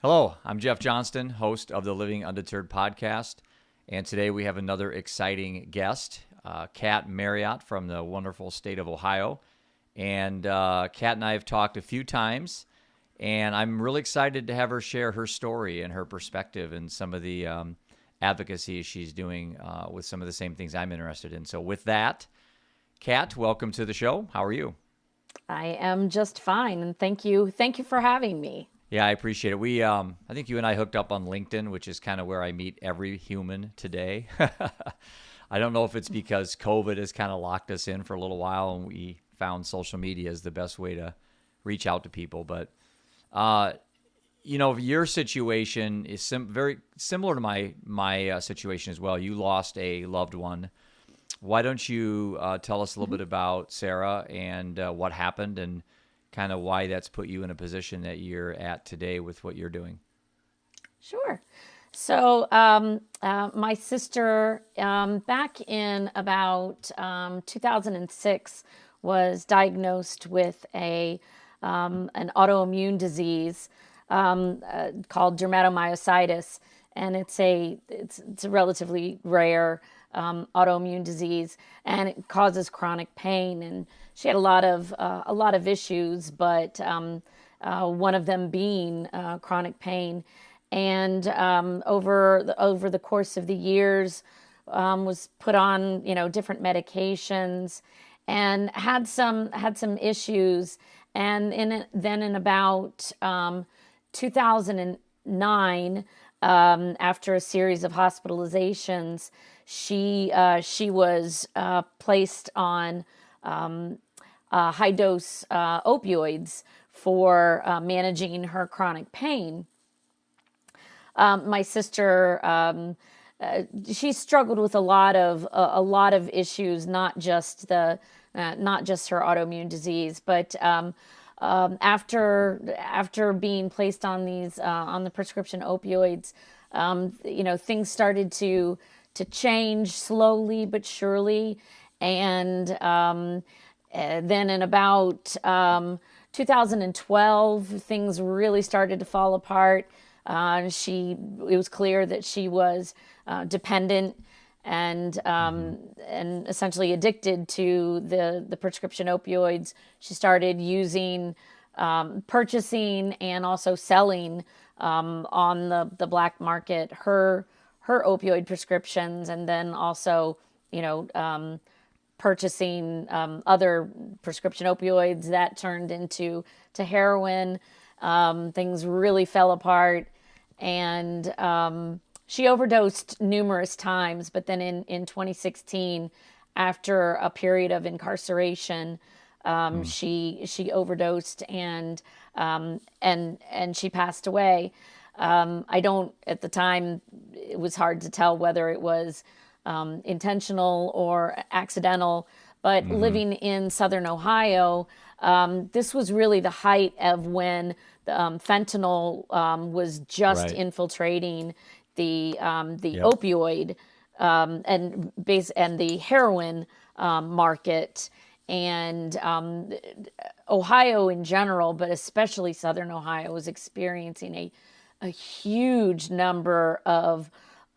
Hello, I'm Jeff Johnston, host of the Living Undeterred podcast, and today we have another exciting guest, Kat Marriott from the wonderful state of Ohio. And Kat and I have talked a few times, and I'm really excited to have her share her story and her perspective and some of the advocacy she's doing with some of the same things I'm interested in. So with that, Kat, welcome to the show. How are you? I am just fine, and thank you. Thank you for having me. Yeah, I appreciate it. I think you and I hooked up on LinkedIn, which is kind of where I meet every human today. I don't know if it's because COVID has kind of locked us in for a little while, and we found social media is the best way to reach out to people. But, your situation is very similar to my situation as well. You lost a loved one. Why don't you tell us a little bit about Sarah and what happened and kind of why that's put you in a position that you're at today with what you're doing? Sure. So, my sister, back in about 2006, was diagnosed with an autoimmune disease called dermatomyositis, and it's a relatively rare autoimmune disease, and it causes chronic pain. And she had a lot of issues, but one of them being chronic pain. And over the course of the years, was put on different medications, and had some issues. And then in about 2009, after a series of hospitalizations, she was placed on high dose opioids for managing her chronic pain. My sister, she struggled with a lot of issues, not just her autoimmune disease, but after being placed on the prescription opioids, things started to change slowly but surely. And then in about 2012, things really started to fall apart. It was clear that she was dependent and essentially addicted to the prescription opioids. She started purchasing and also selling on the black market her opioid prescriptions, and then also purchasing other prescription opioids that turned into heroin. Things really fell apart, and she overdosed numerous times. But then in 2016, after a period of incarceration, she overdosed and she passed away. At the time, it was hard to tell whether it was intentional or accidental, but living in Southern Ohio, this was really the height of when fentanyl was just Right. infiltrating the opioid and the heroin market. And Ohio in general, but especially Southern Ohio, was experiencing a huge number of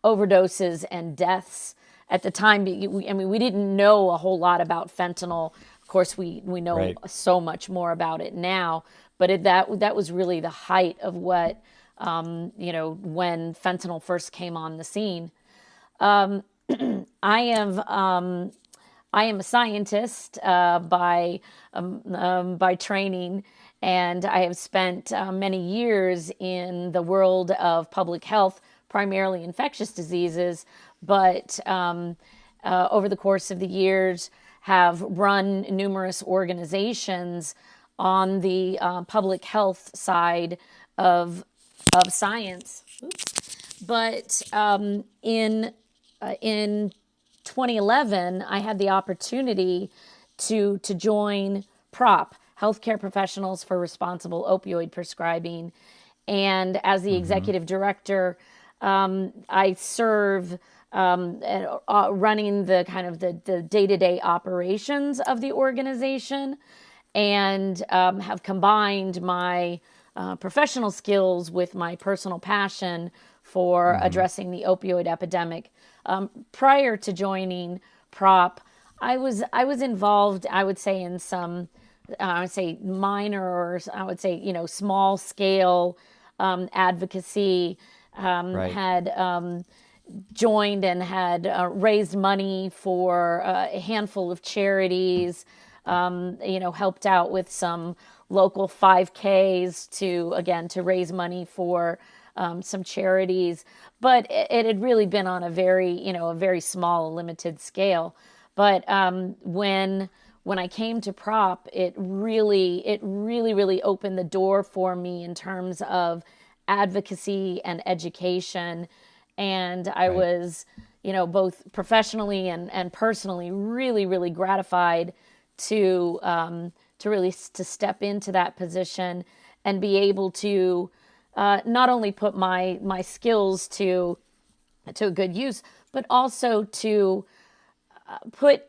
overdoses and deaths at the time. We didn't know a whole lot about fentanyl. Of course, we know Right. so much more about it now, but that was really the height of what when fentanyl first came on the scene. I am a scientist by training, and I have spent many years in the world of public health, primarily infectious diseases, but over the course of the years have run numerous organizations on the public health side of science. Oops. But in 2011, I had the opportunity to join PROP, Healthcare Professionals for Responsible Opioid Prescribing. And as the executive director, I serve running the kind of the day-to-day operations of the organization, and have combined my professional skills with my personal passion for addressing the opioid epidemic. Prior to joining PROP, I was involved, I would say, in some, I would say minor, or I would say, small scale advocacy. Right. Had joined and had raised money for a handful of charities, helped out with some local 5Ks to raise money for some charities. But it had really been on a very small, limited scale. But when I came to PROP, it really opened the door for me in terms of advocacy and education. And I Right. was, both professionally and personally really gratified to step into that position and be able to not only put my skills to good use, but also to put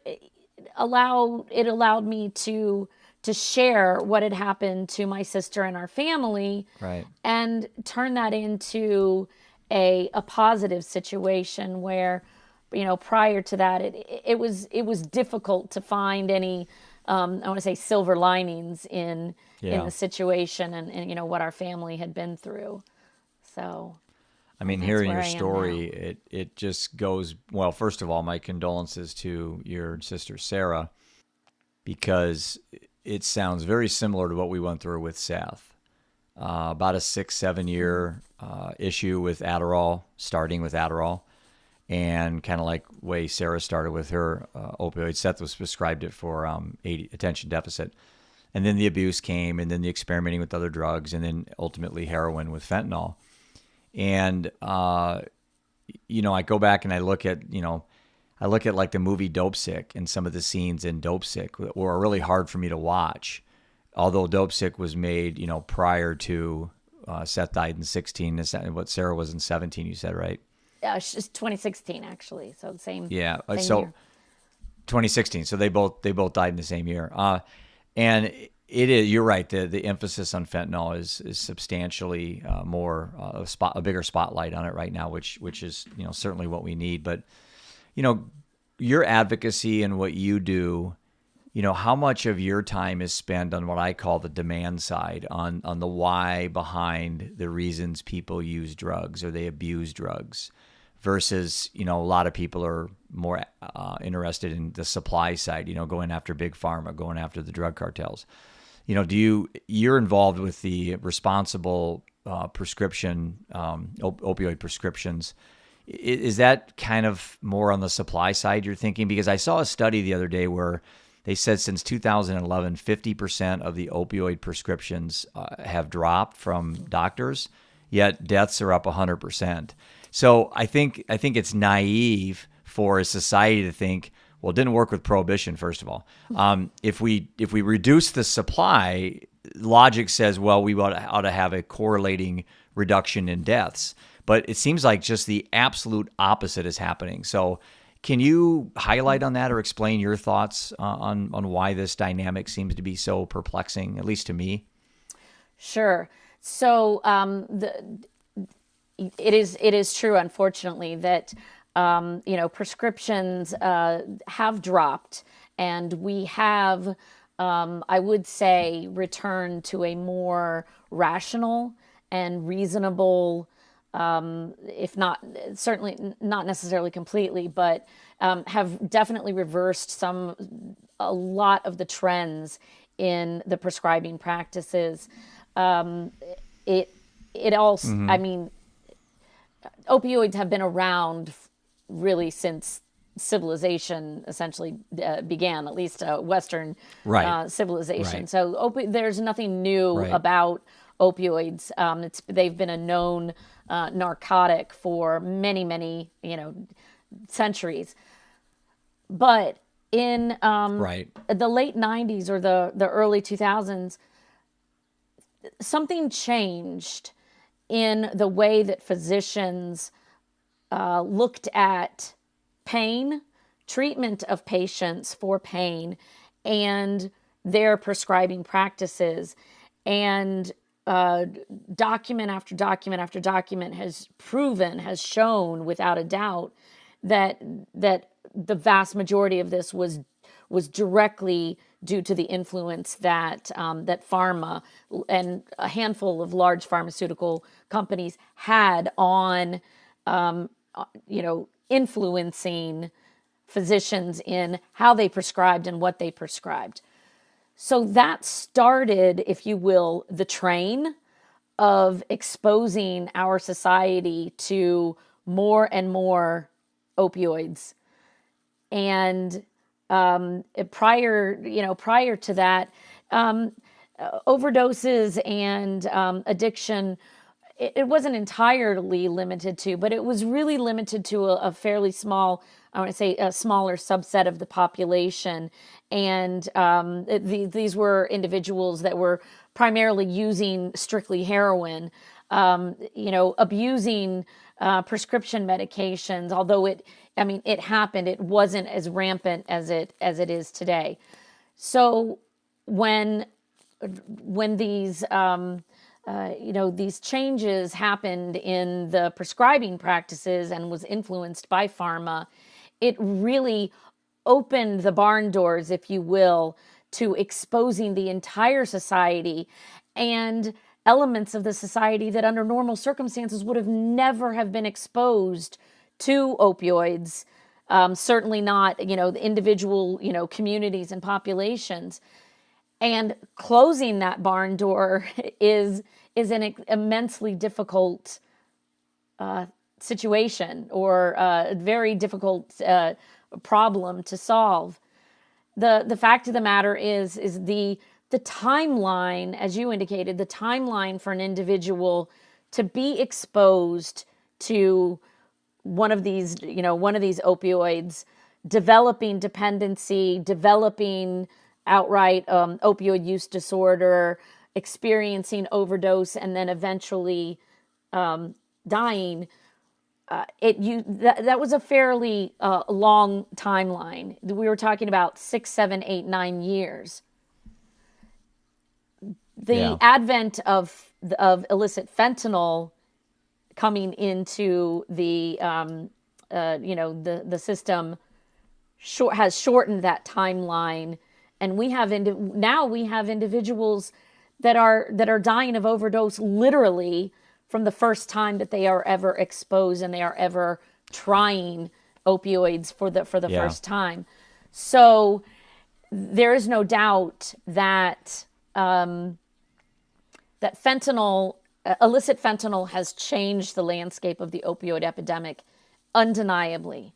allowed me to share what had happened to my sister and our family, Right. and turn that into a positive situation where, prior to that, it was difficult to find any, I want to say, silver linings in Yeah. the situation, and what our family had been through. So I mean, that's hearing where your I am now. story, it just goes, well, first of all, my condolences to your sister Sarah, because it sounds very similar to what we went through with Seth. About a 6, 7 year issue with Adderall, starting with Adderall, and kind of like way Sarah started with her opioid. Seth was prescribed it for attention deficit, and then the abuse came, and then the experimenting with other drugs, and then ultimately heroin with fentanyl. And I go back and I look at like the movie Dope Sick, and some of the scenes in Dope Sick were really hard for me to watch. Although Dope Sick was made, prior to Seth died in 16, what Sarah was in 17, you said, right? It's 2016 actually, so the same Yeah. same So year. 2016. So they both died in the same year. And it is, you're right. The emphasis on fentanyl is substantially more a bigger spotlight on it right now, which is certainly what we need. But you know your advocacy and what you do, how much of your time is spent on what I call the demand side, on the why behind the reasons people use drugs or they abuse drugs, versus a lot of people are more interested in the supply side, going after big pharma, going after the drug cartels. You're involved with the responsible prescription opioid prescriptions. Is that kind of more on the supply side you're thinking? Because I saw a study the other day where they said since 2011, 50% of the opioid prescriptions have dropped from doctors, yet deaths are up 100%. So I think it's naive for a society to think, well, it didn't work with prohibition. First of all, if we reduce the supply, logic says, well, we ought to have a correlating reduction in deaths. But it seems like just the absolute opposite is happening. So can you highlight on that or explain your thoughts on why this dynamic seems to be so perplexing, at least to me? Sure. So it is true, unfortunately, that prescriptions have dropped, and we have, I would say, returned to a more rational and reasonable, if not certainly not necessarily completely, but have definitely reversed a lot of the trends in the prescribing practices. It it all, I mean, opioids have been around really since civilization essentially began, at least Western Right. civilization. Right. So there's nothing new Right. about opioids. They've been a known narcotic for many centuries. But in Right. the late 90s or the early 2000s, something changed in the way that physicians looked at pain, treatment of patients for pain, and their prescribing practices. And document after document after document has shown without a doubt that the vast majority of this was directly due to the influence that that pharma and a handful of large pharmaceutical companies had on influencing physicians in how they prescribed and what they prescribed. So that started, if you will, the train of exposing our society to more and more opioids. And prior to that, overdoses and addiction, it wasn't entirely limited to, but it was really limited to a fairly small, I want to say a smaller subset of the population. And these were individuals that were primarily using strictly heroin, abusing prescription medications, although it happened. It wasn't as rampant as it is today. So when these these changes happened in the prescribing practices and was influenced by pharma, it really opened the barn doors, if you will, to exposing the entire society and elements of the society that under normal circumstances would have never have been exposed to opioids, certainly not, the individual, communities and populations. And closing that barn door is an immensely difficult situation, or a very difficult problem to solve. The fact of the matter is the timeline, as you indicated, the timeline for an individual to be exposed to one of these opioids, developing dependency, developing outright opioid use disorder, experiencing overdose, and then eventually dying. That was a fairly long timeline. We were talking about 6, 7, 8, 9 years. The advent of illicit fentanyl coming into the system has shortened that timeline, and we have individuals that are dying of overdose literally from the first time that they are ever exposed and they are ever trying opioids for the first time. So there is no doubt that that illicit fentanyl has changed the landscape of the opioid epidemic, undeniably.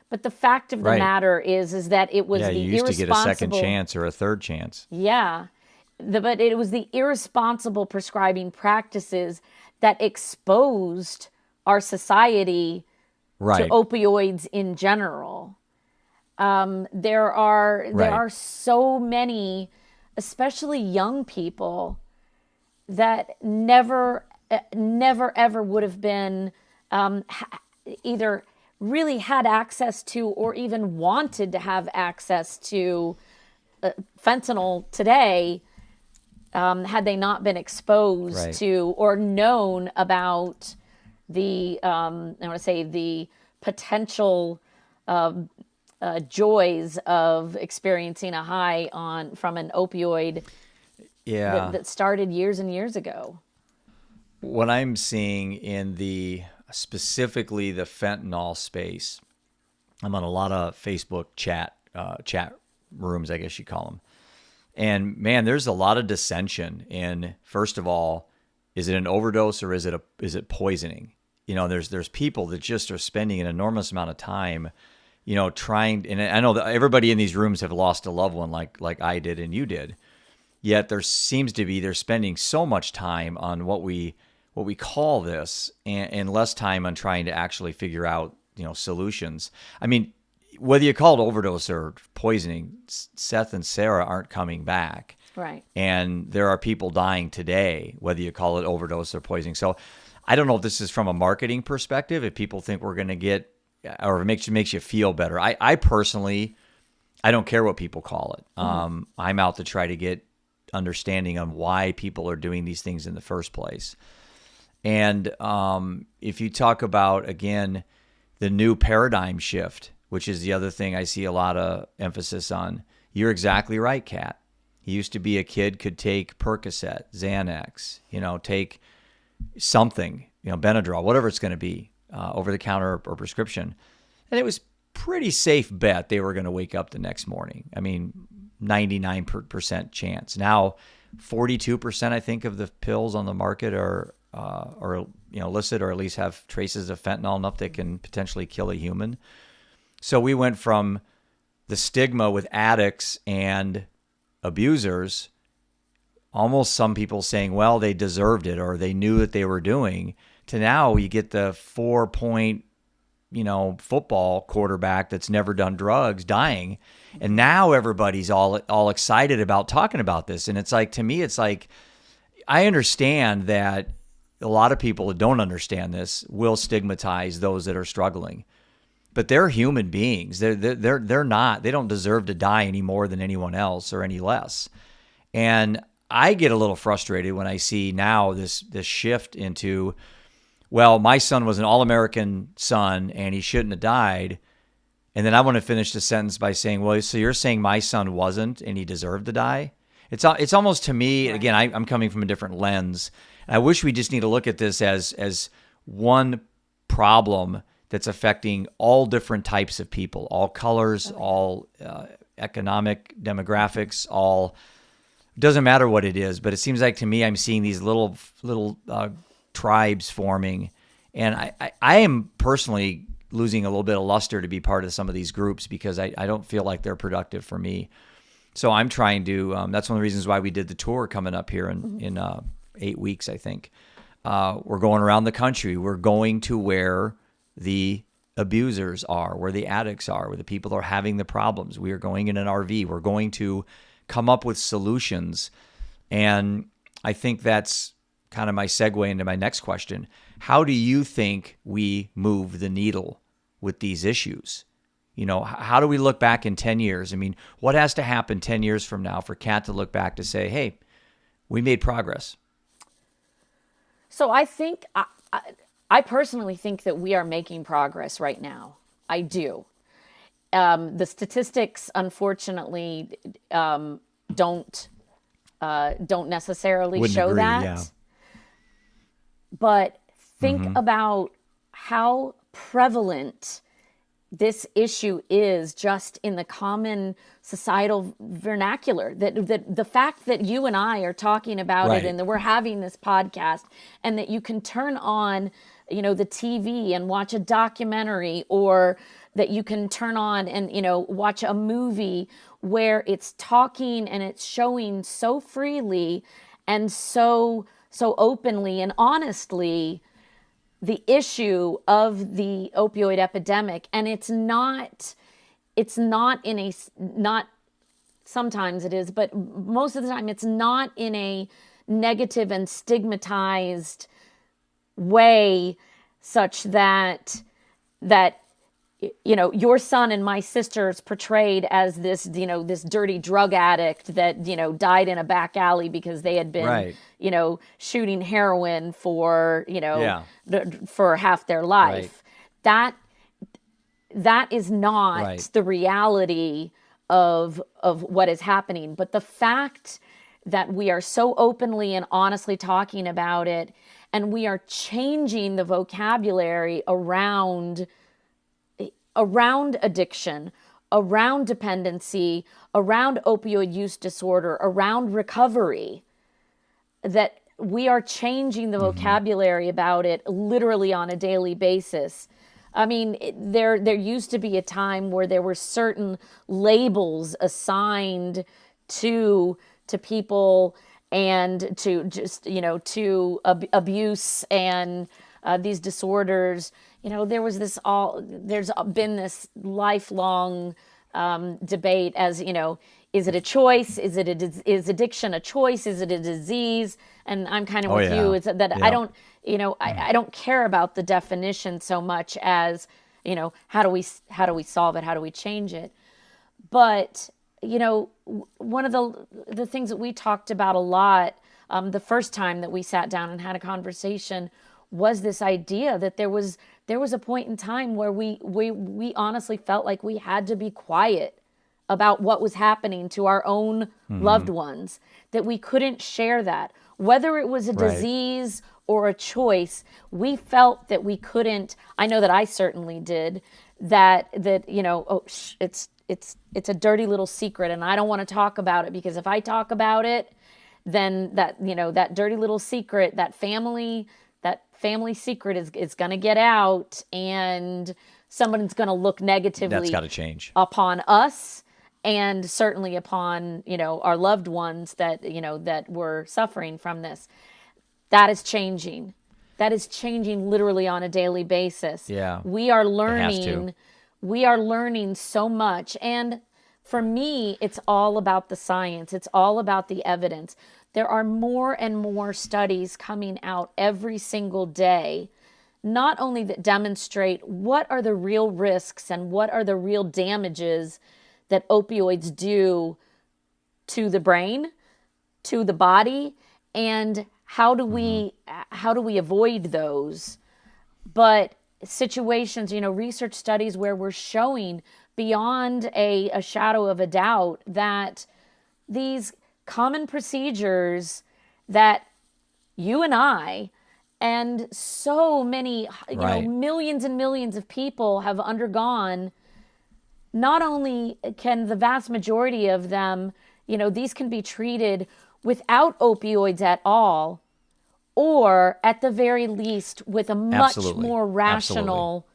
But the fact of the matter is that it was the irresponsible... you used to get a second chance or a third chance. Yeah. But it was the irresponsible prescribing practices that exposed our society to opioids in general. There are so many, especially young people, that never ever would have been either really had access to or even wanted to have access to fentanyl today, had they not been exposed to or known about the the potential joys of experiencing a high from an opioid that started years and years ago. What I'm seeing in specifically the fentanyl space, I'm on a lot of Facebook chat rooms, I guess you call them. And man, there's a lot of dissension in, first of all, is it an overdose or is it poisoning? There's people that just are spending an enormous amount of time, trying, and I know that everybody in these rooms have lost a loved one like I did and you did. Yet there seems to be, they're spending so much time on what we call this and less time on trying to actually figure out, solutions. I mean, whether you call it overdose or poisoning, Seth and Sarah aren't coming back. Right. And there are people dying today, whether you call it overdose or poisoning. So I don't know if this is from a marketing perspective, if people think we're going to get, or it makes you feel better. I personally, I don't care what people call it. I'm out to try to get understanding on why people are doing these things in the first place. And if you talk about, again, the new paradigm shift, which is the other thing I see a lot of emphasis on, you're exactly right, Kat. He used to be a kid could take Percocet, Xanax, take something, Benadryl, whatever it's going to be, over the counter or prescription. And it was pretty safe bet they were going to wake up the next morning. I mean, 99% chance. Now, 42%, I think, of the pills on the market are illicit, or at least have traces of fentanyl enough that can potentially kill a human. So we went from the stigma with addicts and abusers, almost some people saying, well, they deserved it or they knew what they were doing, to now you get the 4-point, football quarterback that's never done drugs dying. And now everybody's all excited about talking about this. And it's like, to me, it's like, I understand that a lot of people that don't understand this will stigmatize those that are struggling, but they're human beings. They're not, they don't deserve to die any more than anyone else or any less. And I get a little frustrated when I see now this shift into, well, my son was an All-American son and he shouldn't have died. And then I want to finish the sentence by saying, well, so you're saying my son wasn't and he deserved to die? It's almost, to me, again, I'm coming from a different lens. And I wish we just need to look at this as one problem that's affecting all different types of people, all colors, all economic demographics, all, doesn't matter what it is. But it seems like, to me, I'm seeing these little tribes forming. And I am personally losing a little bit of luster to be part of some of these groups because I don't feel like they're productive for me. So I'm trying to, that's one of the reasons why we did the tour coming up here in 8 weeks, I think. We're going around the country. We're going to where the abusers are, where the addicts are, where the people are having the problems. We are going in an RV. We're going to come up with solutions. And I think that's kind of my segue into my next question. How do you think we move the needle with these issues? How do we look back in 10 years? I mean, what has to happen 10 years from now for Kat to look back to say, hey, we made progress? So I think, I personally think that we are making progress right now. I do. The statistics, unfortunately, don't necessarily Wouldn't show agree, that. yeah. But think about how prevalent this issue is just in the common societal vernacular. That the fact that you and I are talking about Right. it, and that we're having this podcast, and that you can turn on, the TV and watch a documentary, or that you can turn on and, watch a movie where it's talking and it's showing so freely and so openly and honestly the issue of the opioid epidemic. And it's not in a, not, sometimes it is, but most of the time it's not in a negative and stigmatized way, such that your son and my sister's portrayed as this, this dirty drug addict that, died in a back alley because they had been, Right. Shooting heroin for, Yeah. for half their life. That is not Right. the reality of what is happening. But the fact that we are so openly and honestly talking about it, and we are changing the vocabulary around addiction, around dependency, around opioid use disorder, around recovery, that we are changing the vocabulary about it literally on a daily basis. I mean, there used to be a time where there were certain labels assigned to people and to just, to abuse and these disorders. There's been this lifelong debate as, is it a choice? Is addiction a choice? Is it a disease? And I'm kind of with you. It's that I don't, I don't care about the definition so much as, how do we solve it? How do we change it? But one of the things that we talked about a lot the first time that we sat down and had a conversation was this idea that there was a point in time where we honestly felt like we had to be quiet about what was happening to our own loved ones, that we couldn't share that. Whether it was a Right. disease or a choice, we felt that we couldn't. I know that I certainly did. That it's a dirty little secret, and I don't want to talk about it, because if I talk about it, then that dirty little secret, that family secret is going to get out, and someone's going to look That's negatively got to change. upon us, and certainly upon our loved ones that were suffering from this. That is changing. That is changing literally on a daily basis. Yeah. We are It has learning. to. We are learning so much. And for me, it's all about the science. It's all about the evidence. There are more and more studies coming out every single day, not only that demonstrate what are the real risks and what are the real damages that opioids do to the brain, to the body, and how do we avoid those, but situations, research studies where we're showing beyond a shadow of a doubt that these common procedures that you and I and so many, Right. millions and millions of people have undergone, not only can the vast majority of them, these can be treated without opioids at all, or at the very least with a much Absolutely. more rational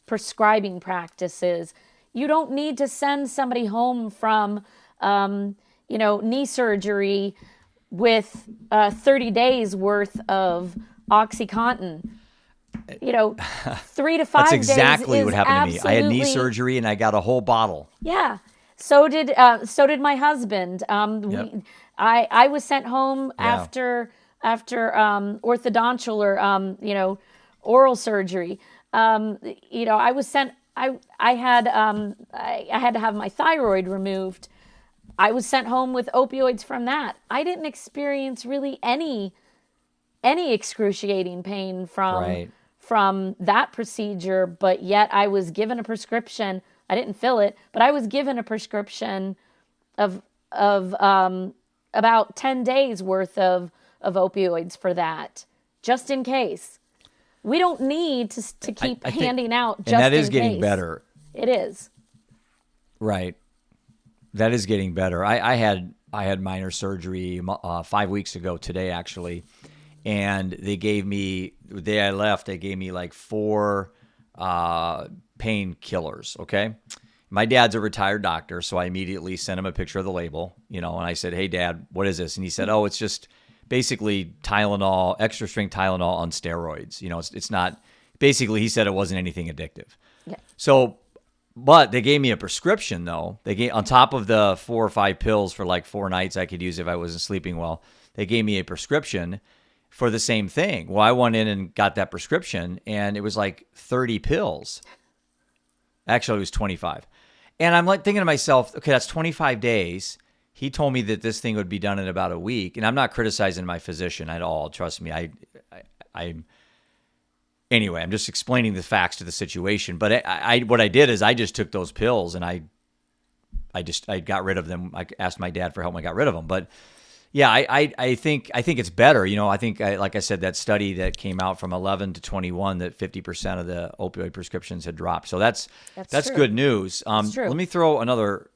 prescribing practices. You don't need to send somebody home from, knee surgery with 30 days worth of OxyContin. 3 to 5 That's days exactly is what happened to me. I had knee absolutely- surgery and I got a whole bottle. Yeah. So did my husband. Yep. I was sent home Yeah. after orthodontal or oral surgery. I was sent. I had to have my thyroid removed. I was sent home with opioids from that. I didn't experience really any excruciating pain Right. from that procedure, but yet I was given a prescription. I didn't fill it, but I was given a prescription of about 10 days worth of opioids for that, just in case. We don't need to keep I think- handing out just And that in is getting case. better. It is. Right. That is getting better. I had minor surgery 5 weeks ago today, actually. And they gave me, the day I left, they gave me like 4 painkillers, okay? My dad's a retired doctor, so I immediately sent him a picture of the label, and I said, "Hey, Dad, what is this?" And he said, "Oh, it's just basically Tylenol, extra strength Tylenol on steroids. It's not." Basically, he said it wasn't anything addictive. Yeah. So, but they gave me a prescription though. They gave, on top of the 4 or 5 pills for like 4 nights I could use if I wasn't sleeping well. They gave me a prescription for the same thing. Well, I went in and got that prescription, and it was like 30 pills. Actually, it was 25. And I'm like thinking to myself, okay, that's 25 days. He told me that this thing would be done in about a week. And I'm not criticizing my physician at all. Trust me. Anyway, I'm just explaining the facts to the situation. But what I did is I just took those pills and I got rid of them. I asked my dad for help and I got rid of them. But yeah, I think it's better. I think, like I said, that study that came out from 11 to 21, that 50% of the opioid prescriptions had dropped. So that's true. good news. That's true. Let me throw another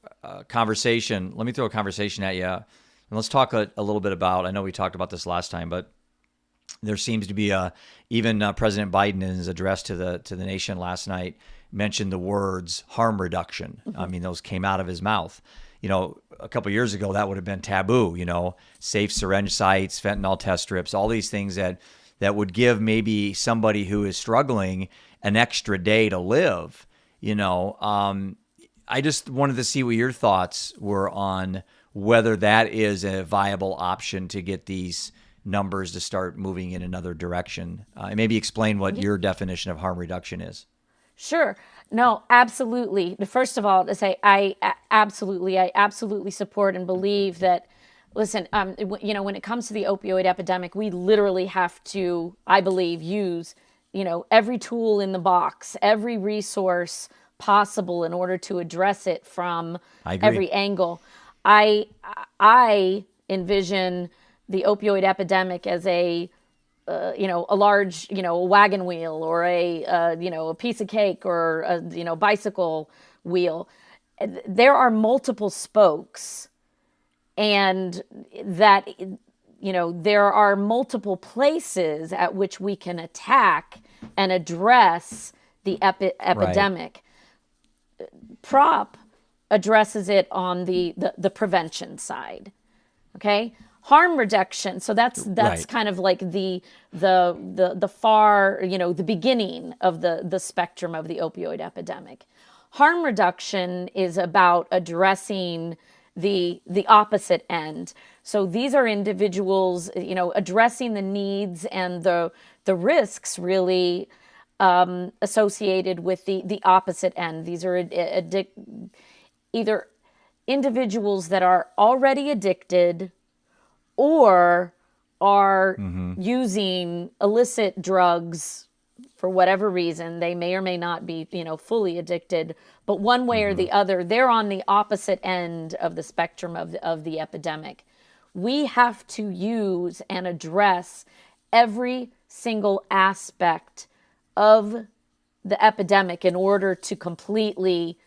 conversation. Let me throw a conversation at you, and let's talk a little bit about. I know we talked about this last time, but there seems to be even President Biden in his address to the nation last night mentioned the words harm reduction. Mm-hmm. I mean, those came out of his mouth. A couple of years ago, that would have been taboo, safe syringe sites, fentanyl test strips, all these things that would give maybe somebody who is struggling an extra day to live. I just wanted to see what your thoughts were on whether that is a viable option to get these numbers to start moving in another direction. And maybe explain what your definition of harm reduction is. Sure. No, absolutely. First of all, to say I absolutely support and believe that. Listen, when it comes to the opioid epidemic, we literally have to, I believe, use, every tool in the box, every resource possible in order to address it from I agree. every angle. I I envision the opioid epidemic as a large, a wagon wheel or a piece of cake or a bicycle wheel. There are multiple spokes, and that, there are multiple places at which we can attack and address the Right. epidemic. Prop addresses it on the prevention side. Okay, harm reduction, so that's Right. kind of like the far, the beginning of the spectrum of the opioid epidemic. Harm reduction is about addressing the opposite end. So these are individuals, addressing the needs and the risks, really, associated with the opposite end. These are either individuals that are already addicted or are Mm-hmm. using illicit drugs for whatever reason. They may or may not be, fully addicted, but one way or Mm-hmm. the other, they're on the opposite end of the spectrum of the epidemic. We have to use and address every single aspect of the epidemic in order to completely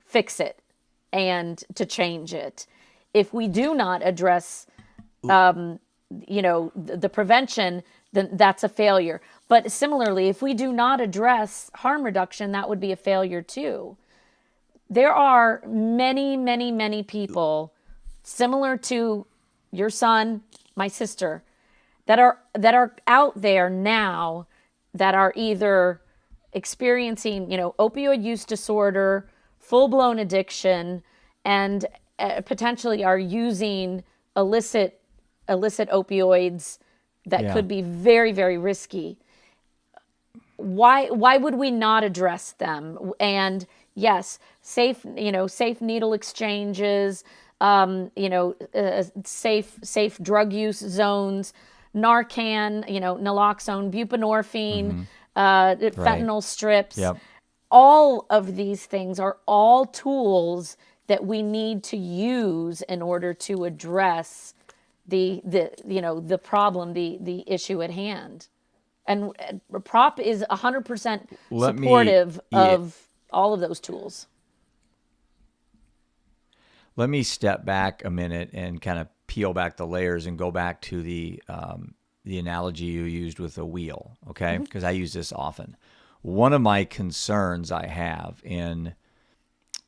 fix it and to change it. If we do not address, the prevention, then that's a failure. But similarly, if we do not address harm reduction, that would be a failure too. There are many, many, many people similar to your son, my sister, that are out there now that are either experiencing, opioid use disorder, full-blown addiction, and potentially are using illicit opioids that Yeah. could be very, very risky. Why would we not address them? And yes, safe needle exchanges, safe drug use zones, Narcan, naloxone, buprenorphine, Mm-hmm. Right. fentanyl strips. Yep. All of these things are all tools that we need to use in order to address the problem, the issue at hand. And Prop is 100% Let me supportive yeah, of all of those tools. let me step back a minute and kind of peel back the layers and go back to the analogy you used with a wheel, okay? Because I use this often. One of my concerns I have in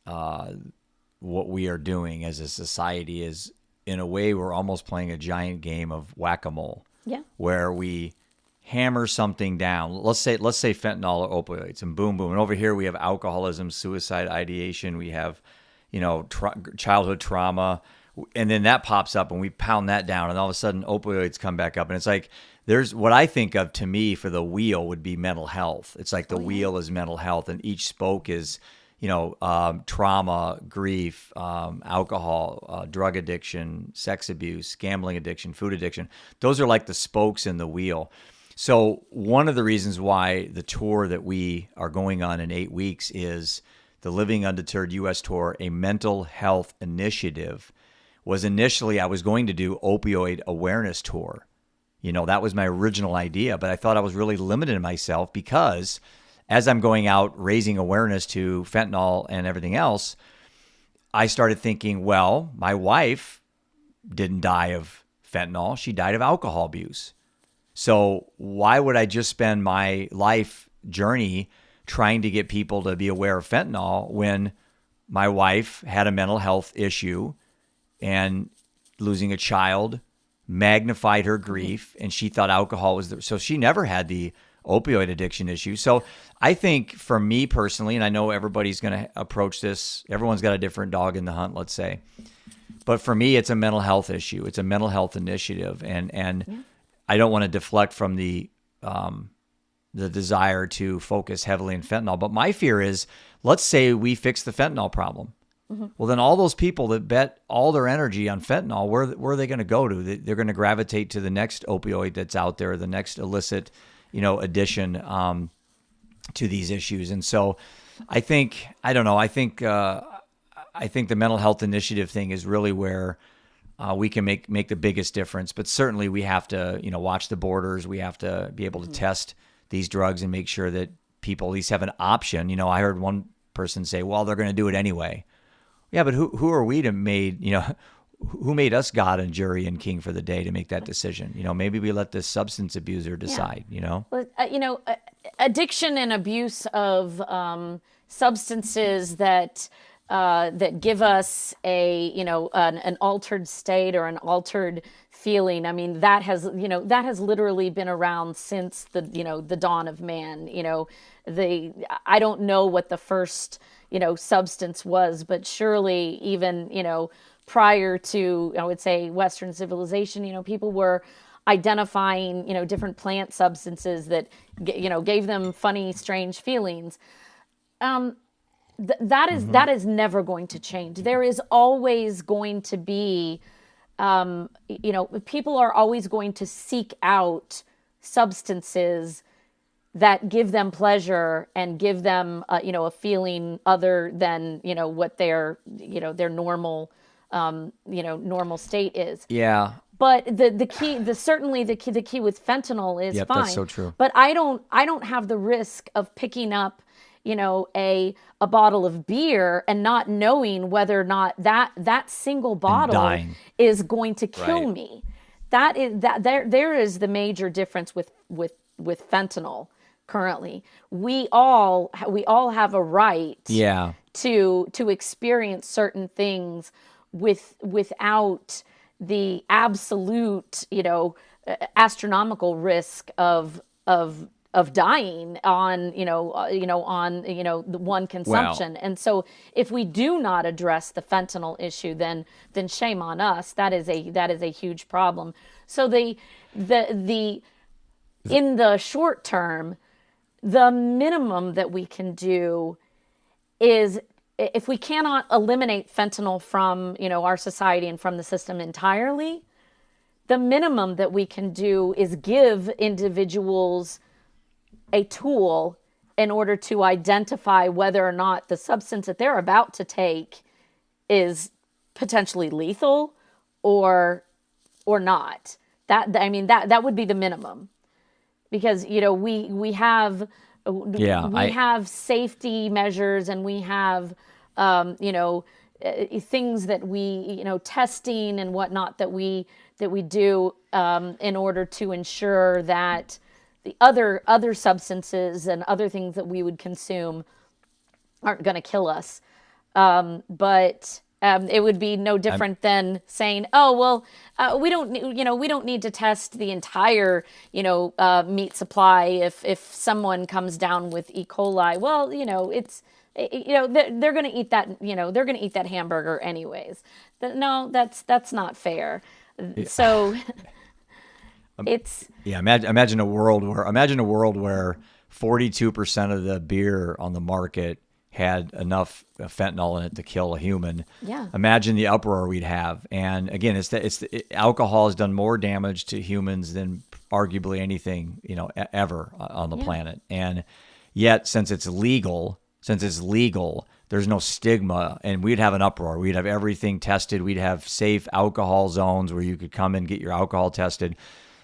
what we are doing as a society is, in a way, we're almost playing a giant game of whack-a-mole, Yeah. where we hammer something down. Let's say fentanyl or opioids, and boom, boom. And over here we have alcoholism, suicide ideation. We have, childhood trauma, and then that pops up, and we pound that down, and all of a sudden opioids come back up, and it's like there's what I think of to me for the wheel would be mental health. It's like the Oh, yeah. wheel is mental health, and each spoke is trauma, grief, alcohol, drug addiction, sex abuse, gambling addiction, food addiction. Those are like the spokes in the wheel. So one of the reasons why the tour that we are going on in 8 weeks is the Living Undeterred U.S. Tour, a mental health initiative, was initially I was going to do opioid awareness tour. That was my original idea, but I thought I was really limiting myself because as I'm going out raising awareness to fentanyl and everything else, I started thinking, well, my wife didn't die of fentanyl. She died of alcohol abuse. So why would I just spend my life journey trying to get people to be aware of fentanyl when my wife had a mental health issue and losing a child magnified her grief, and she thought alcohol was so she never had the opioid addiction issue. So I think for me personally, and I know everybody's going to approach this, everyone's got a different dog in the hunt, let's say. But for me, it's a mental health issue. It's a mental health initiative. And I don't want to deflect from the the desire to focus heavily in fentanyl. But my fear is, let's say we fix the fentanyl problem. Well, then all those people that bet all their energy on fentanyl, where are they going to go to? They're going to gravitate to the next opioid that's out there, the next illicit, addition to these issues. And so I think the mental health initiative thing is really where we can make the biggest difference. But certainly we have to, watch the borders. We have to be able to test these drugs and make sure that people at least have an option. I heard one person say, well, they're going to do it anyway. Yeah, but who are we to who made us God and jury and king for the day to make that decision? Maybe we let this substance abuser decide, Well, addiction and abuse of substances that give us an altered state or an altered feeling. I mean, that has literally been around since the dawn of man. I don't know what the first substance was, but surely even prior to, I would say, Western civilization, people were identifying different plant substances that gave them funny, strange feelings. That is never going to change. There is always going to be, people are always going to seek out substances that give them pleasure and give them, a feeling other than, what their normal, normal state is. Yeah. But the key with fentanyl is fine. That's so true. But I don't have the risk of picking up, a bottle of beer and not knowing whether or not that single bottle is going to kill me. There is the major difference with fentanyl currently. We all have a right to experience certain things without the absolute, astronomical risk of dying on, the one consumption. Wow. And so if we do not address the fentanyl issue, then shame on us. That is a huge problem. So in the short term, the minimum that we can do is, if we cannot eliminate fentanyl from, our society and from the system entirely, the minimum that we can do is give individuals a tool in order to identify whether or not the substance that they're about to take is potentially lethal or not. That would be the minimum. Because we have safety measures, and we have things that we testing and whatnot that we do in order to ensure that the other substances and other things that we would consume aren't going to kill us. But it would be no different than saying, "Oh, well, we don't need to test the entire, meat supply if someone comes down with E. coli." Well, it's, they're going to eat that, they're going to eat that hamburger anyways. No, that's not fair. So it's imagine a world where 42% of the beer on the market had enough fentanyl in it to kill a human. Yeah. Imagine the uproar we'd have. And again, alcohol has done more damage to humans than arguably anything, ever on the planet. And yet, since it's legal, there's no stigma, and we'd have an uproar. We'd have everything tested. We'd have safe alcohol zones where you could come and get your alcohol tested.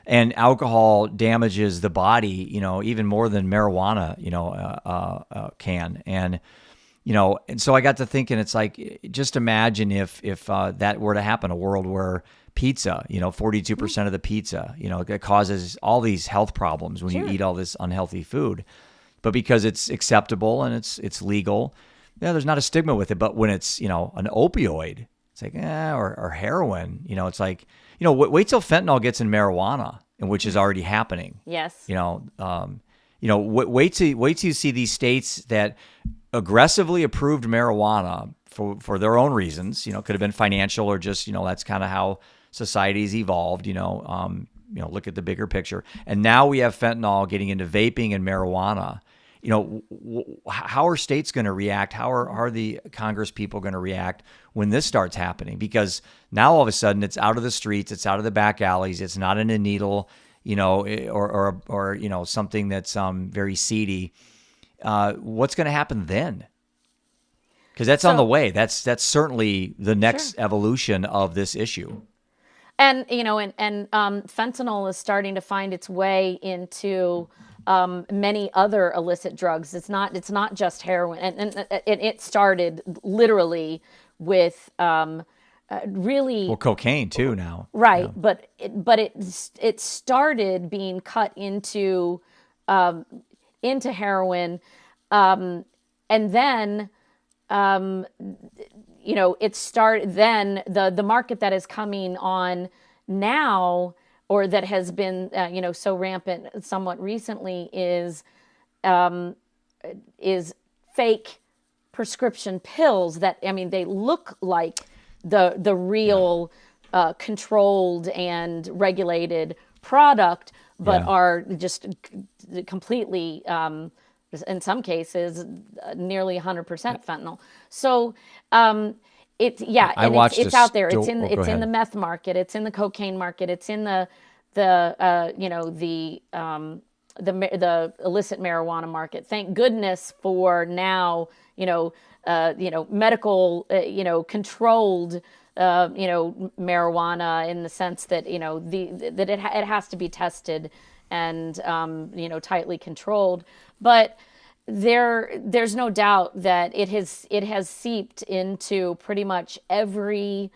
And alcohol damages the body, even more than marijuana, can. And, and so I got to thinking, it's like, just imagine if that were to happen, a world where pizza, 42% of the pizza, it causes all these health problems when you eat all this unhealthy food. But because it's acceptable and it's legal, there's not a stigma with it. But when it's, an opioid, it's like, or heroin, it's like, wait till fentanyl gets in marijuana, and which is already happening. Yes. Wait till you see these states that aggressively approved marijuana for their own reasons. Could have been financial or just, that's kind of how society's evolved. look at the bigger picture. And now we have fentanyl getting into vaping and marijuana. How are states going to react? How are the Congress people going to react when this starts happening? Because now all of a sudden it's out of the streets, it's out of the back alleys, it's not in a needle, or something that's very seedy. What's going to happen then? Because that's on the way. That's certainly the next evolution of this issue. And fentanyl is starting to find its way into many other illicit drugs. It's not just heroin, and it started literally with really cocaine too now. Right, yeah. but it started being cut into heroin, and then then the market that is coming on now, or that has been so rampant somewhat recently, is fake prescription pills that, they look like the real controlled and regulated product, but are just completely in some cases nearly 100% fentanyl. So it's out there. It's in the meth market. It's in the cocaine market. It's in the illicit marijuana market. Thank goodness for now, medical, controlled, marijuana, in the sense that that it has to be tested and tightly controlled. But there's no doubt that it has seeped into pretty much every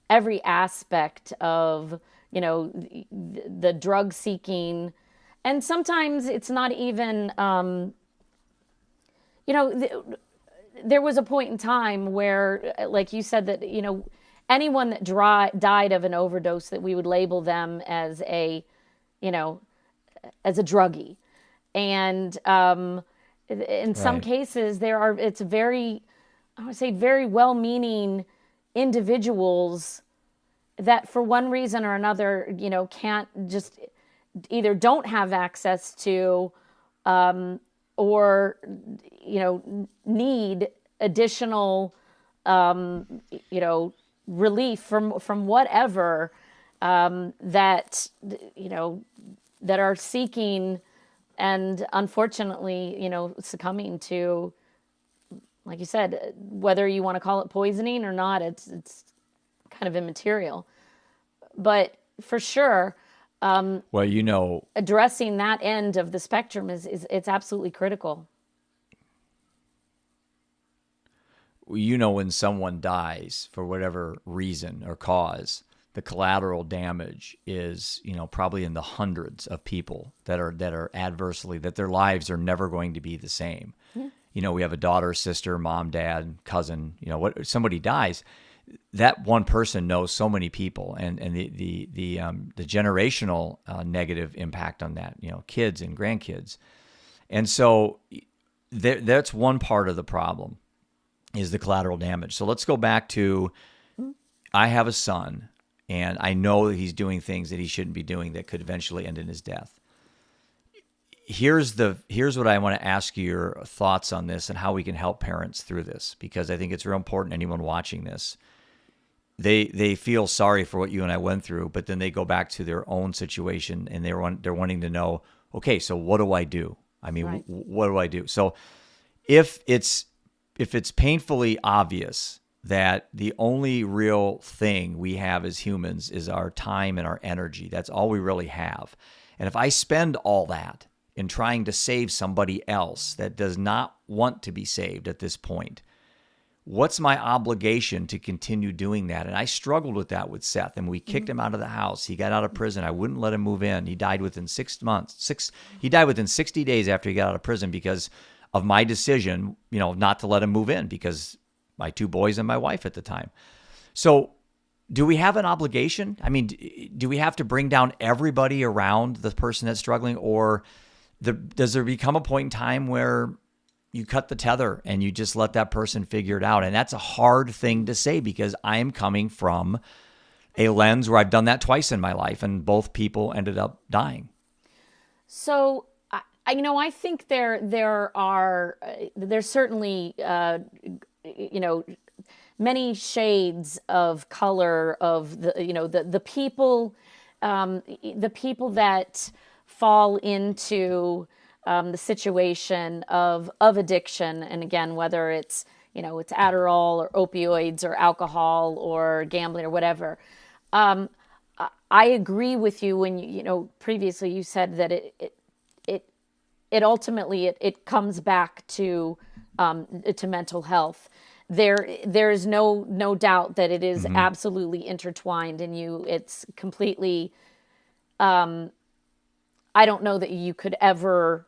aspect of the drug seeking. And sometimes it's not even there was a point in time where, like you said, that anyone that died of an overdose, that we would label them as a druggie. And in some cases it's very, I would say, very well-meaning individuals that for one reason or another, can't just either don't have access to, or, need additional, relief from whatever, that are seeking, and unfortunately, succumbing to, like you said, whether you want to call it poisoning or not, it's kind of immaterial. But for sure, addressing that end of the spectrum is it's absolutely critical. When someone dies for whatever reason or cause, the collateral damage is, probably in the hundreds of people that are adversely, that their lives are never going to be the same. Yeah. We have a daughter, sister, mom, dad, cousin, somebody dies, that one person knows so many people, and the generational negative impact on that, kids and grandkids. And so that's one part of the problem, is the collateral damage. So let's go back to, I have a son, and I know that he's doing things that he shouldn't be doing that could eventually end in his death. Here's what I want to ask you, your thoughts on this and how we can help parents through this, because I think it's real important. Anyone watching this, they feel sorry for what you and I went through, but then they go back to their own situation and they're wanting to know, okay, so what do I do? Right. What do I do? So if it's painfully obvious that the only real thing we have as humans is our time and our energy, that's all we really have. And if I spend all that in trying to save somebody else that does not want to be saved at this point, what's my obligation to continue doing that? And I struggled with that with Seth, and we kicked him out of the house. He got out of prison. I wouldn't let him move in. He died within 6 months. He died within 60 days after he got out of prison because of my decision, not to let him move in, because my 2 boys and my wife at the time. So do we have an obligation? Do we have to bring down everybody around the person that's struggling, or does there become a point in time where you cut the tether and you just let that person figure it out? And that's a hard thing to say, because I am coming from a lens where I've done that twice in my life, and both people ended up dying. So, I think there's certainly, many shades of color of the people that fall into the situation of addiction, and again, whether it's it's Adderall or opioids or alcohol or gambling or whatever. I agree with you when previously you said that it ultimately it comes back to mental health. There is no doubt that it is absolutely intertwined, and it's completely. I don't know that you could ever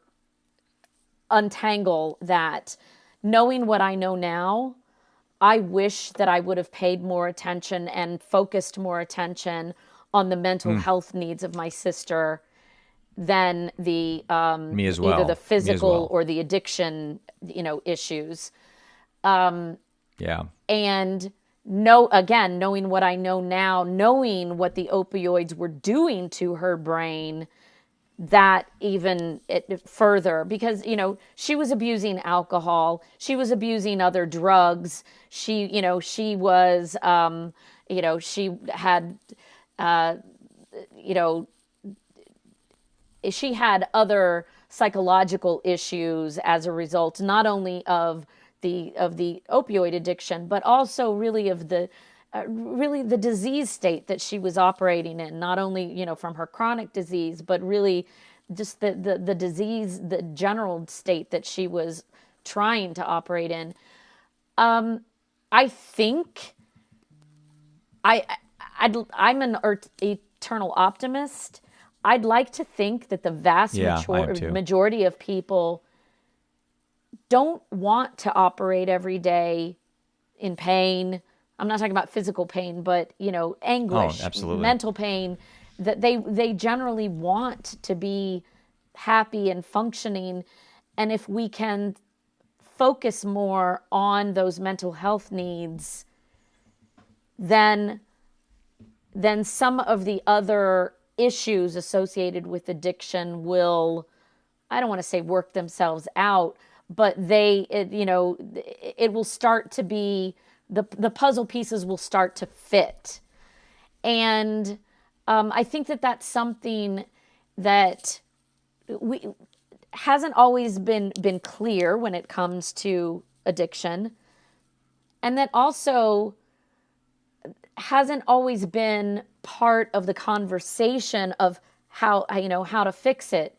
untangle that. Knowing what I know now, I wish that I would have paid more attention and focused more attention on the mental health needs of my sister than the Me as either the well. Me as physical well. or the addiction, issues. Yeah. And again, knowing what I know now, knowing what the opioids were doing to her brain, that even it further, because she was abusing alcohol, she was abusing other drugs, she was she had you know she had other psychological issues as a result, not only of the opioid addiction, but also really of the disease state that she was operating in. Not only from her chronic disease, but really just the disease, the general state that she was trying to operate in. I think I'm an eternal optimist. I'd like to think that the vast Yeah, I am too. majority of people don't want to operate every day in pain. I'm not talking about physical pain, but Oh, anguish, absolutely. mental pain. That they generally want to be happy and functioning, and if we can focus more on those mental health needs, then some of the other issues associated with addiction will, I don't want to say work themselves out, but it will start to be, the puzzle pieces will start to fit. And I think that that's something that we hasn't always been clear when it comes to addiction, and that also hasn't always been part of the conversation of how to fix it.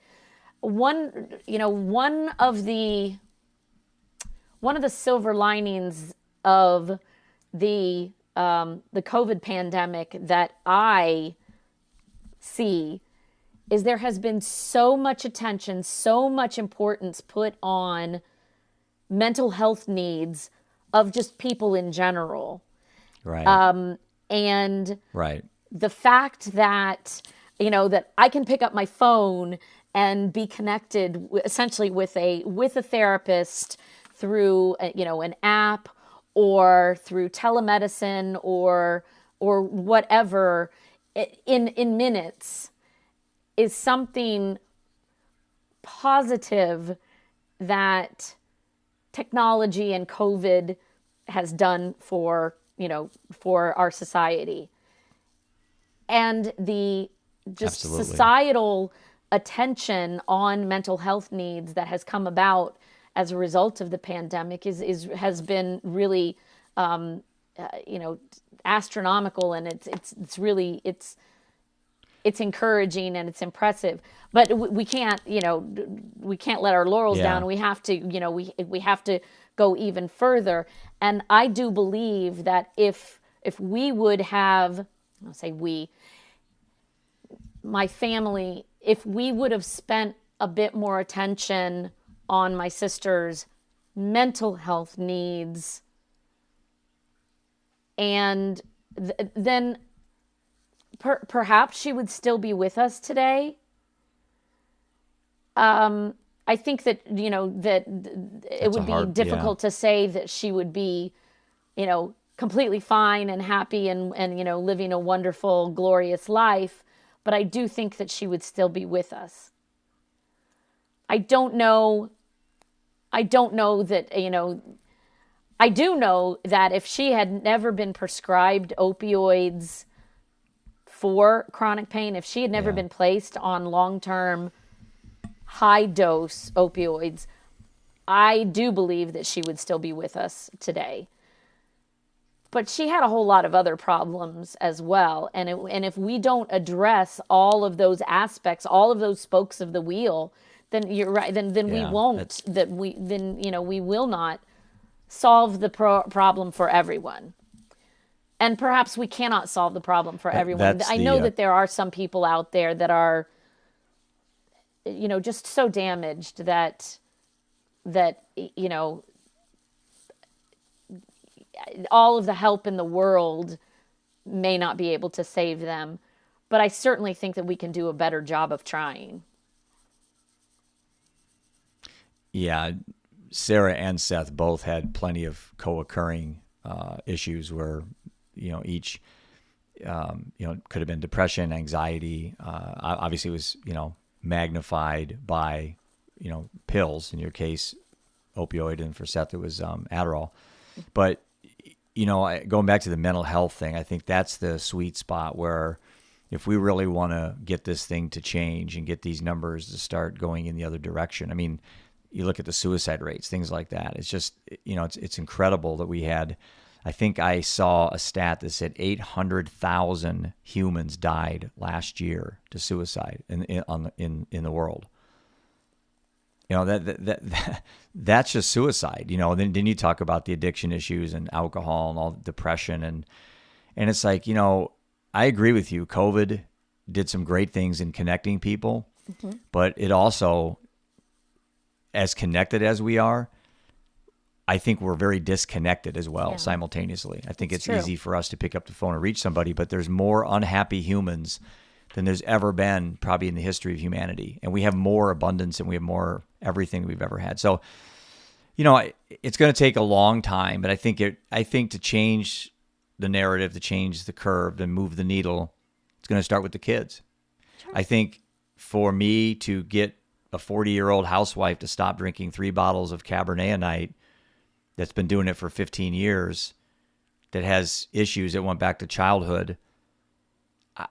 One of the silver linings of the COVID pandemic that I see is there has been so much attention, so much importance put on mental health needs of just people in general. Right. And Right. the fact that that I can pick up my phone and be connected essentially with a therapist through an app or through telemedicine or whatever in minutes is something positive that technology and COVID has done for our society. And the just Absolutely. societal attention on mental health needs that has come about as a result of the pandemic has been really astronomical, and it's really encouraging and it's impressive. But we can't let our laurels Yeah. down. We have to we have to go even further. And I do believe that if we would have, I'll say we, my family, if we would have spent a bit more attention on my sister's mental health needs, and then perhaps she would still be with us today. I think that that it That's a would be hard, yeah. difficult to say that she would be completely fine and happy and living a wonderful, glorious life. But I do think that she would still be with us. I don't know that, I do know that if she had never been prescribed opioids for chronic pain, if she had never been placed on long-term high dose opioids, I do believe that she would still be with us today. But she had a whole lot of other problems as well. And if we don't address all of those aspects, all of those spokes of the wheel, then you're right. Then we won't. We will not solve the problem for everyone. And perhaps we cannot solve the problem for everyone. I know that there are some people out there that are, just so damaged that all of the help in the world may not be able to save them. But I certainly think that we can do a better job of trying. Yeah, Sarah and Seth both had plenty of co-occurring issues where, each, could have been depression, anxiety. Obviously, it was, magnified by, pills. In your case, opioid, and for Seth, it was Adderall. But, going back to the mental health thing, I think that's the sweet spot where if we really want to get this thing to change and get these numbers to start going in the other direction. I mean, you look at the suicide rates, things like that. It's just, it's incredible that we had, I think I saw a stat that said 800,000 humans died last year to suicide in the world. That's just suicide. Then you talk about the addiction issues and alcohol and all the depression and it's like, I agree with you. COVID did some great things in connecting people, but it also, as connected as we are, I think we're very disconnected as well simultaneously. I think it's easy for us to pick up the phone and reach somebody, but there's more unhappy humans than there's ever been probably in the history of humanity. And we have more abundance and we have more everything we've ever had. So, it's going to take a long time, but I think to change the narrative, to change the curve, and move the needle, it's going to start with the kids. Sure. I think for me to get a 40-year-old housewife to stop drinking 3 bottles of Cabernet a night that's been doing it for 15 years, that has issues that went back to childhood,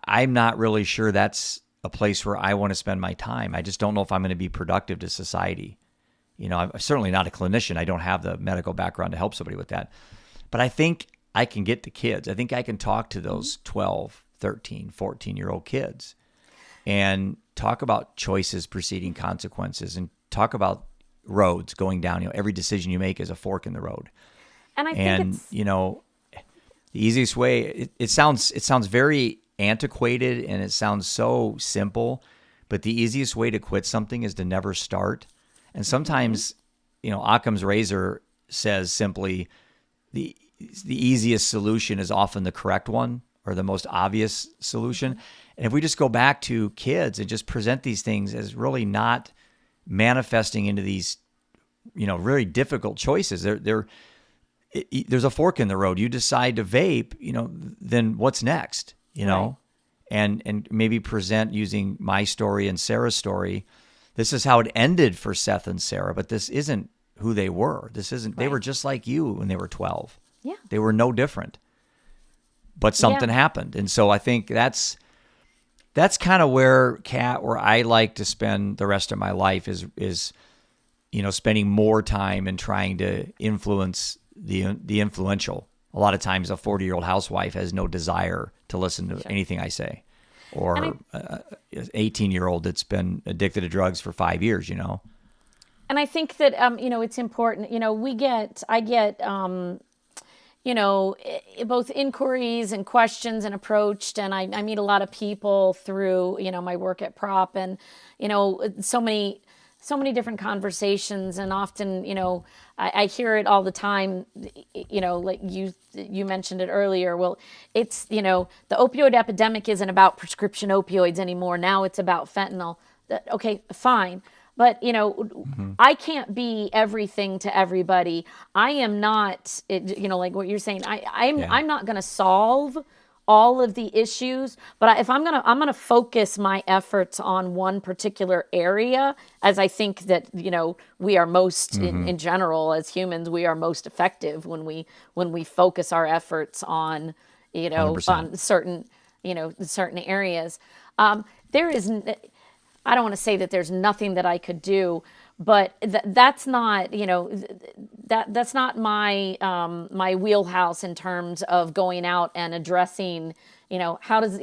I'm not really sure that's a place where I want to spend my time. I just don't know if I'm going to be productive to society. I'm certainly not a clinician. I don't have the medical background to help somebody with that. But I think I can get to kids. I think I can talk to those 12, 13, 14-year-old kids and talk about choices preceding consequences and talk about roads going down. Every decision you make is a fork in the road. And I think the easiest way, it sounds very antiquated and it sounds so simple, but the easiest way to quit something is to never start. And sometimes, Occam's razor says simply the easiest solution is often the correct one or the most obvious solution. And if we just go back to kids and just present these things as really not manifesting into these, really difficult choices, there's a fork in the road. You decide to vape, then what's next, Right. and maybe present using my story and Sarah's story. This is how it ended for Seth and Sarah, but this isn't who they were. They were just like you when they were 12. Yeah. They were no different, but something happened. And so I think that's kind of where I like to spend the rest of my life is spending more time and trying to influence the influential. A lot of times a 40-year-old housewife has no desire to listen to anything I say, or an 18-year-old that's been addicted to drugs for 5 years, And I think that, it's important, I get, both inquiries and questions and approached, and I meet a lot of people through, my work at Prop, and, so many different conversations, and often, I hear it all the time, like you mentioned it earlier. Well, it's, the opioid epidemic isn't about prescription opioids anymore. Now it's about fentanyl. Okay, fine. But, I can't be everything to everybody. I am not, like what you're saying, I'm not going to solve all of the issues, but if I'm going to focus my efforts on one particular area, as I think that, we are most in general as humans, we are most effective when we focus our efforts on, 100%. on certain areas. There is, I don't want to say that there's nothing that I could do, but that's not, that's not my my wheelhouse in terms of going out and addressing, how does,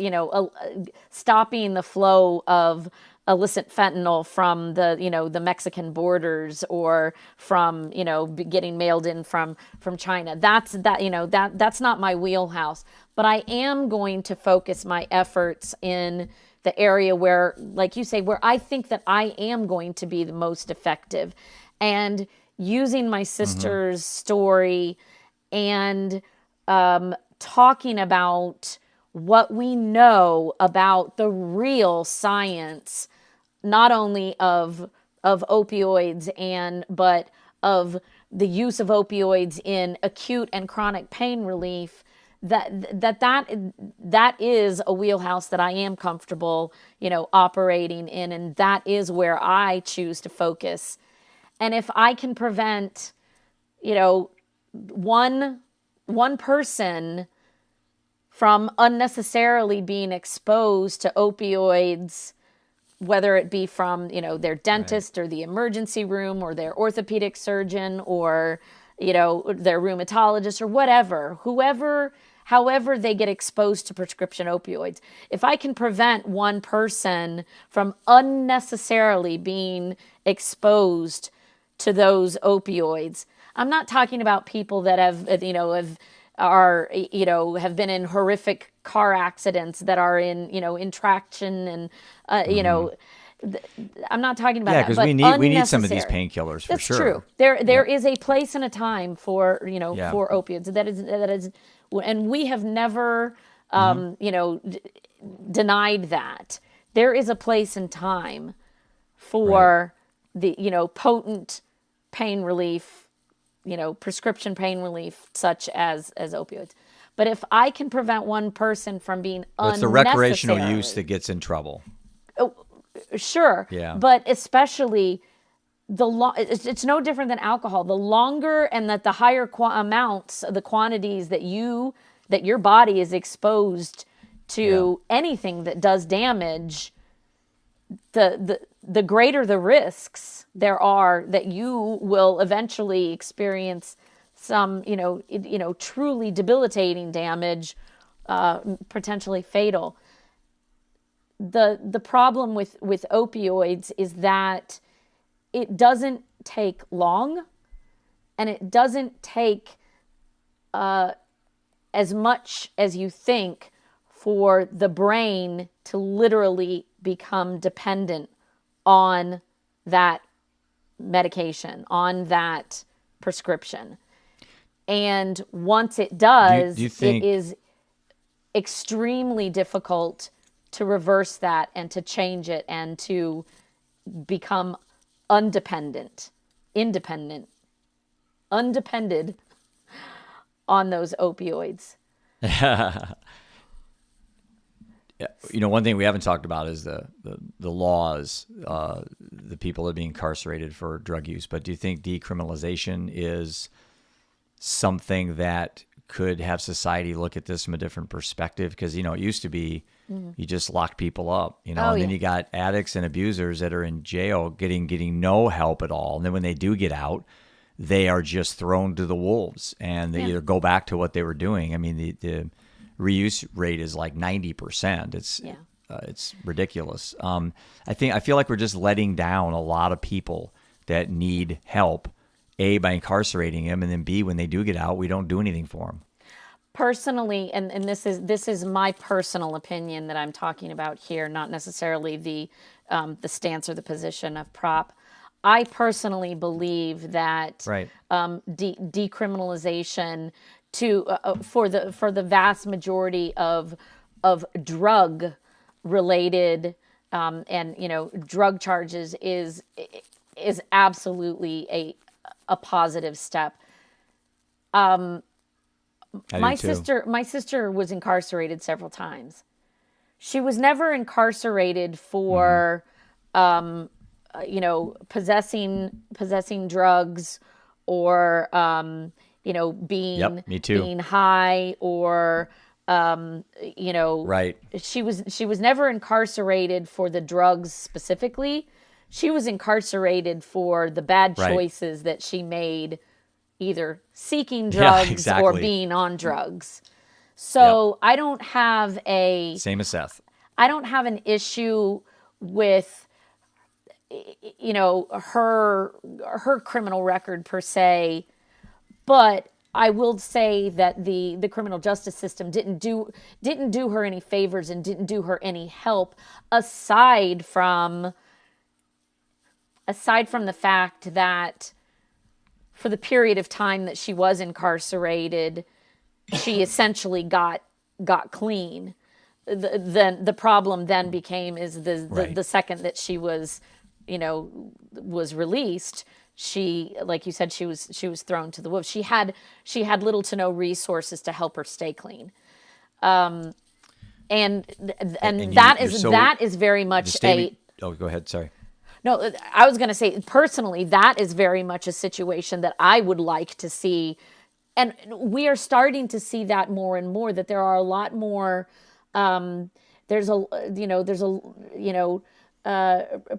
stopping the flow of illicit fentanyl from the Mexican borders, or from, getting mailed in from China. That's not my wheelhouse. But I am going to focus my efforts in the area where, like you say, where I think that I am going to be the most effective. And using my sister's story and talking about what we know about the real science, not only of opioids, but of the use of opioids in acute and chronic pain relief, that is a wheelhouse that I am comfortable, operating in, and that is where I choose to focus. And if I can prevent, one person from unnecessarily being exposed to opioids, whether it be from, their dentist, right, or the emergency room, or their orthopedic surgeon, or, their rheumatologist, or whatever, however they get exposed to prescription opioids. If I can prevent one person from unnecessarily being exposed to those opioids, I'm not talking about people that have been in horrific car accidents, that are in traction, and I'm not talking about that. Yeah, because we need some of these painkillers for sure. That's true. There is a place and a time for for opioids. That is, and we have never denied that. There is a place and time for the potent pain relief, prescription pain relief, such as opioids. But if I can prevent one person from being it's the recreational use that gets in trouble. Sure. Yeah. But especially it's no different than alcohol. The longer and the higher amounts, the quantities that your body is exposed to anything that does damage, the greater the risks there are that you will eventually experience some, truly debilitating damage, potentially fatal. The problem with opioids is that it doesn't take long, and it doesn't take as much as you think for the brain to literally become dependent on that medication, on that prescription. And once it does, do you think it is extremely difficult to reverse that, and to change it, and to become undependent on those opioids. One thing we haven't talked about is the laws, the people that are being incarcerated for drug use. But do you think decriminalization is something that could have society look at this from a different perspective? Because, it used to be you just locked people up, and then you got addicts and abusers that are in jail getting no help at all. And then when they do get out, they are just thrown to the wolves, and they either go back to what they were doing. I mean, the reuse rate is like 90%. It's ridiculous. I feel like we're just letting down a lot of people that need help, A, by incarcerating them, and then B, when they do get out, we don't do anything for them. Personally, and this is my personal opinion that I'm talking about here, not necessarily the stance or the position of Prop. I personally believe that decriminalization for the vast majority of drug related and drug charges is absolutely a positive step. I My do too. sister was incarcerated several times. She was never incarcerated for possessing drugs, or Yep, me too. being high, or you know Right, she was never incarcerated for the drugs specifically. She was incarcerated for the bad right. choices that she made, either seeking Yeah, drugs or exactly. being on drugs. Yep. So Same as Seth. I don't have an issue with her criminal record per se, but I will say that the criminal justice system didn't do her any favors and didn't do her any help, aside from the fact that for the period of time that she was incarcerated, she essentially got clean. Then the problem then became is Right. the second that she was released, she, like you said, she was thrown to the wolves. She had little to no resources to help her stay clean. And And that you're is so that is very the much statement. Oh, go ahead. Sorry. no, I was going to say, personally, that is very much a situation that I would like to see. And we are starting to see that more and more, that there are a lot more, there's a,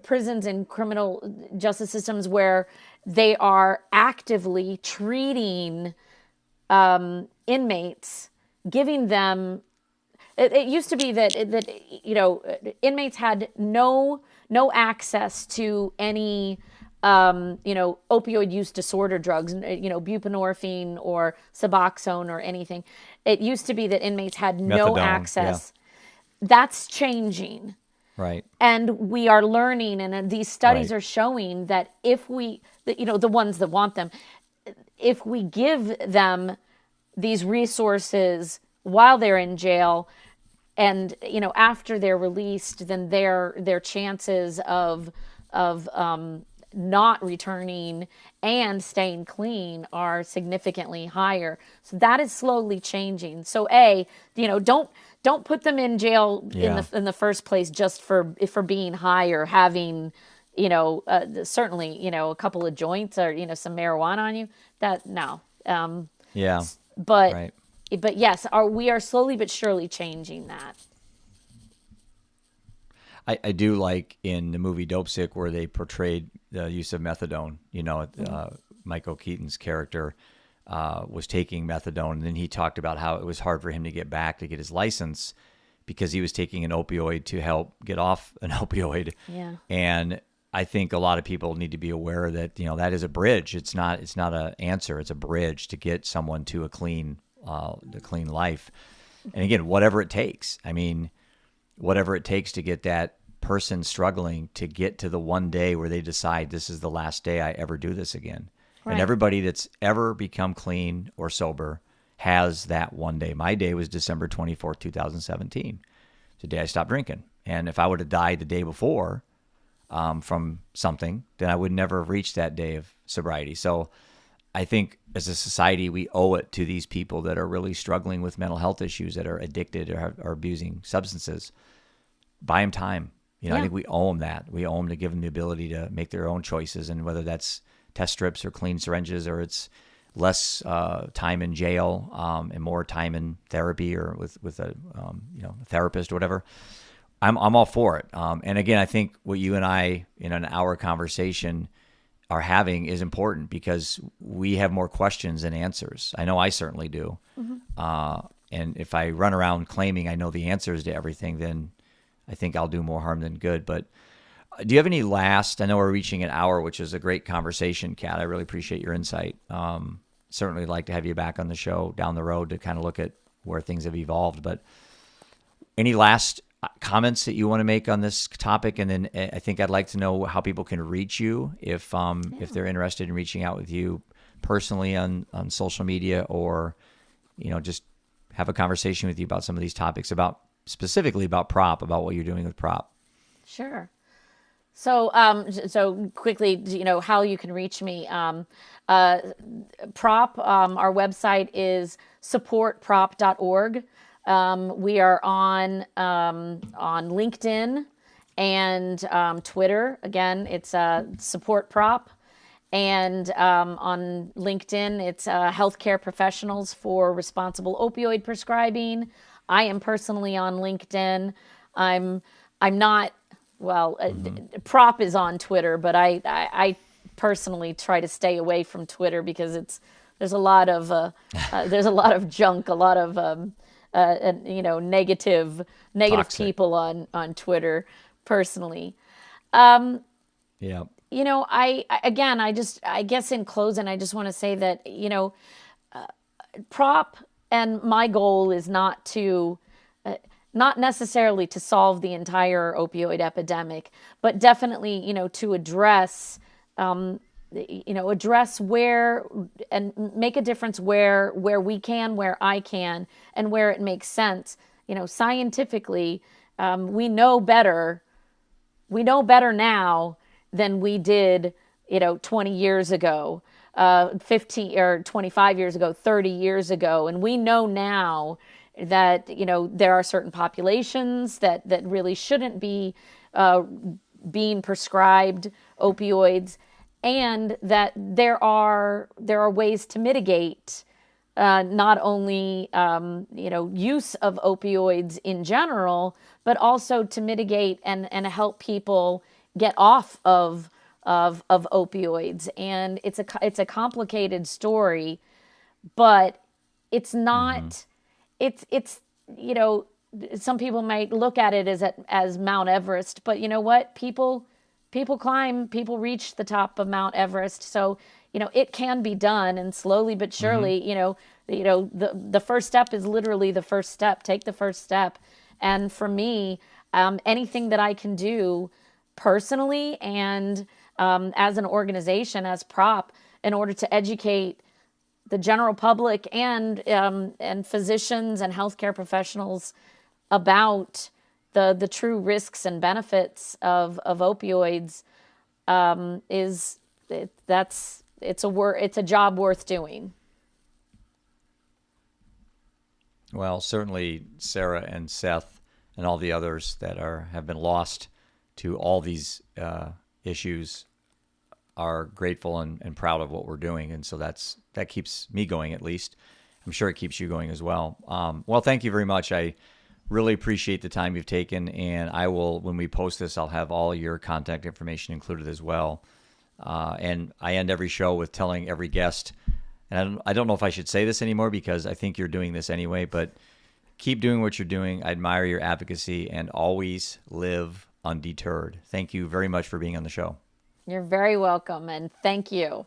prisons and criminal justice systems where they are actively treating inmates, giving them. It used to be that inmates had no access to any opioid use disorder drugs, buprenorphine or Suboxone or anything. It used to be that inmates had no Methadone. Yeah. access. That's changing. Right. And we are learning, and these studies Right. are showing that the ones that want them, if we give them these resources while they're in jail, and after they're released, then their chances of not returning and staying clean are significantly higher. So that is slowly changing. So don't put them in jail Yeah. in the first place just for being high or having certainly a couple of joints or some marijuana on you. That no. Yeah. But Right. yes, we are slowly but surely changing that. I do like in the movie Dope Sick where they portrayed the use of methadone. Michael Keaton's character was taking methadone, and then he talked about how it was hard for him to get his license because he was taking an opioid to help get off an opioid. Yeah. And I think a lot of people need to be aware that that is a bridge. It's not an answer. It's a bridge to get someone to a clean life. And again, whatever it takes. I mean, whatever it takes to get that person struggling to get to the one day where they decide this is the last day I ever do this again. Right. And everybody that's ever become clean or sober has that one day. My day was December 24th, 2017. It's the day I stopped drinking. And if I would have died the day before from something, then I would never have reached that day of sobriety. So I think as a society, we owe it to these people that are really struggling with mental health issues, that are addicted or are abusing substances. Buy them time. Yeah. I think we owe them that. We owe them to give them the ability to make their own choices, and whether that's test strips or clean syringes, or it's less time in jail and more time in therapy or with a therapist or whatever. I'm all for it. And again, I think what you and I in an hour conversation are having is important because we have more questions than answers. I know I certainly do. Mm-hmm. And if I run around claiming I know the answers to everything, then I think I'll do more harm than good. But do you have any last, I know we're reaching an hour, which is a great conversation, Kat. I really appreciate your insight. Certainly like to have you back on the show down the road to kind of look at where things have evolved. But any last comments that you want to make on this topic? And then I think I'd like to know how people can reach you if they're interested in reaching out with you personally on social media, or just have a conversation with you about some of these topics, specifically about PROP, about what you're doing with PROP. Sure. So, so quickly, how you can reach me. Prop, our website is supportprop.org. We are on LinkedIn and Twitter. Again, it's Support Prop. And on LinkedIn, it's Healthcare Professionals for Responsible Opioid Prescribing. I am personally on LinkedIn. I'm not, well, Prop is on Twitter, but I personally try to stay away from Twitter because there's a lot of junk, a lot of negative Toxic. people on Twitter personally. Yeah. I guess in closing, I just want to say that, Prop and my goal is not necessarily to solve the entire opioid epidemic, but definitely, to address, address where and make a difference where we can, where I can, and where it makes sense. Scientifically, we know better now than we did, 20 years ago, 15 or 25 years ago, 30 years ago. And we know now that, there are certain populations that really shouldn't be being prescribed opioids, and that there are ways to mitigate not only use of opioids in general, but also to mitigate and help people get off of opioids. And it's a complicated story, but it's not. It's some people might look at it as Mount Everest, but you know what? People reach the top of Mount Everest. So, it can be done, and slowly but surely, the first step is literally the first step. Take the first step. And for me, anything that I can do personally and as an organization, as Prop, in order to educate the general public and physicians and healthcare professionals about the true risks and benefits of opioids, it's a job worth doing. Well, certainly Sarah and Seth and all the others that have been lost to all these issues are grateful and proud of what we're doing. And so that keeps me going, at least. I'm sure it keeps you going as well. Well, thank you very much. I really appreciate the time you've taken. And I will, when we post this, I'll have all your contact information included as well. And I end every show with telling every guest, and I don't know if I should say this anymore because I think you're doing this anyway, but keep doing what you're doing. I admire your advocacy, and always live undeterred. Thank you very much for being on the show. You're very welcome, and thank you.